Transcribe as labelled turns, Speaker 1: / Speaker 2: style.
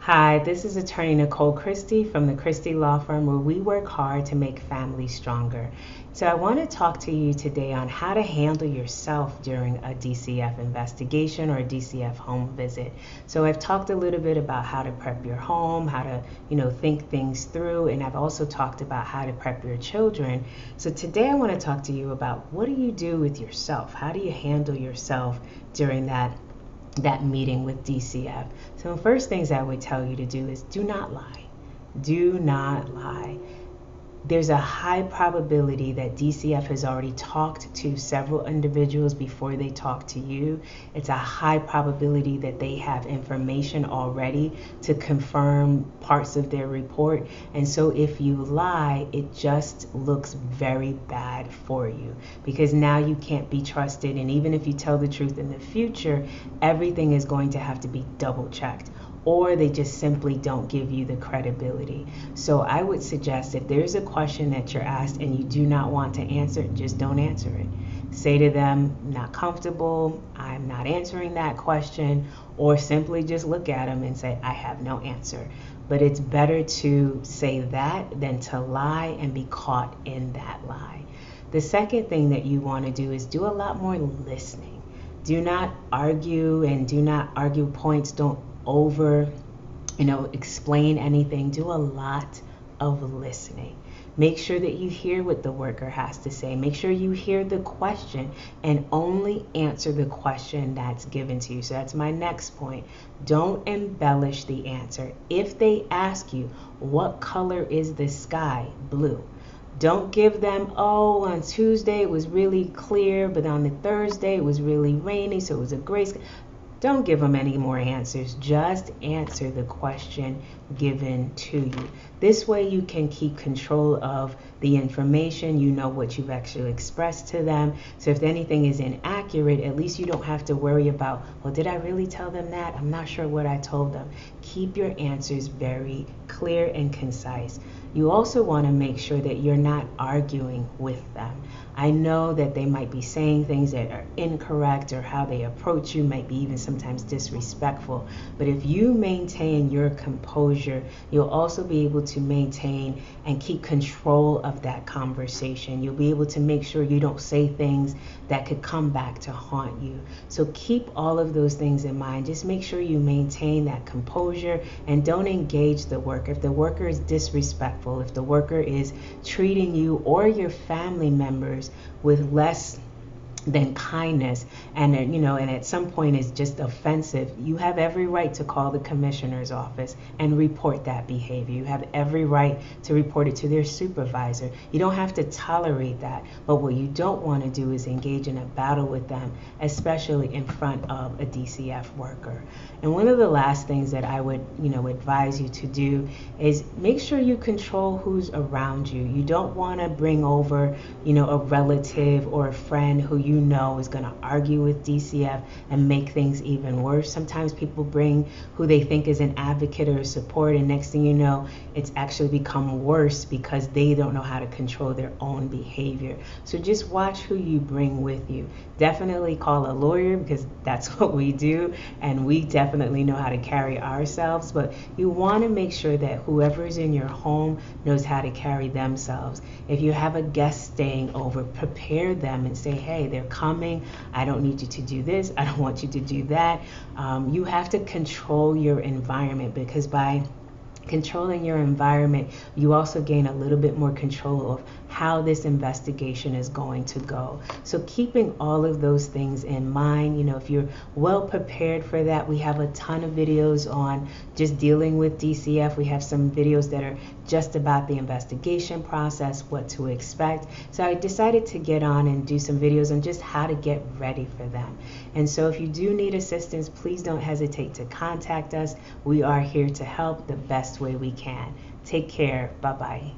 Speaker 1: Hi, this is Attorney Nicole Christie from the Christie Law Firm, where we work hard to make families stronger. So I want to talk to you today on how to handle yourself during a DCF investigation or a DCF home visit. So I've talked a little bit about how to prep your home, how to, think things through, and I've also talked about how to prep your children. So today I want to talk to you about what do you do with yourself? How do you handle yourself during that meeting with DCF. So the first things I would tell you to do is do not lie. Do not lie. There's a high probability that DCF has already talked to several individuals before they talk to you. It's a high probability that they have information already to confirm parts of their report. And so if you lie, it just looks very bad for you because now you can't be trusted. And even if you tell the truth in the future, everything is going to have to be double checked, or they just simply don't give you the credibility. So I would suggest if there's a question that you're asked and you do not want to answer it, just don't answer it. Say to them, not comfortable, I'm not answering that question, or simply just look at them and say, I have no answer. But it's better to say that than to lie and be caught in that lie. The second thing that you want to do is do a lot more listening. Do not argue and do not argue points. Don't explain anything. Do a lot of listening. Make sure that you hear what the worker has to say. Make sure you hear the question and only answer the question that's given to you. So that's my next point. Don't embellish the answer. If they ask you, what color is the sky? Blue. Don't give them, on Tuesday it was really clear, but on the Thursday it was really rainy, so it was a gray sky. Don't give them any more answers. Just answer the question given to you. This way you can keep control of the information. You know what you've actually expressed to them. So if anything is inaccurate, at least you don't have to worry about, well, did I really tell them that? I'm not sure what I told them. Keep your answers very clear and concise. You also want to make sure that you're not arguing with them. I know that they might be saying things that are incorrect, or how they approach you might be even sometimes disrespectful. But if you maintain your composure, you'll also be able to maintain and keep control of that conversation. You'll be able to make sure you don't say things that could come back to haunt you. So keep all of those things in mind. Just make sure you maintain that composure and don't engage the worker. If the worker is disrespectful, if the worker is treating you or your family members with less than kindness, and at some point is just offensive, you have every right to call the commissioner's office and report that behavior. You have every right to report it to their supervisor. You don't have to tolerate that, but what you don't want to do is engage in a battle with them, especially in front of a DCF worker. And one of the last things that I would advise you to do is make sure you control who's around you. You don't want to bring over a relative or a friend who is going to argue with DCF and make things even worse. Sometimes people bring who they think is an advocate or a support, and next thing you know, it's actually become worse because they don't know how to control their own behavior. So just watch who you bring with you. Definitely call a lawyer, because that's what we do, and we definitely know how to carry ourselves, but you want to make sure that whoever's in your home knows how to carry themselves. If you have a guest staying over, prepare them and say, hey, they're coming. I don't need you to do this. I don't want you to do that. You have to control your environment, because by controlling your environment, you also gain a little bit more control of how this investigation is going to go. So keeping all of those things in mind, if you're well prepared for that, we have a ton of videos on just dealing with DCF. We have some videos that are just about the investigation process, what to expect. So I decided to get on and do some videos on just how to get ready for them. And so if you do need assistance, please don't hesitate to contact us. We are here to help the best way we can. Take care. Bye-bye.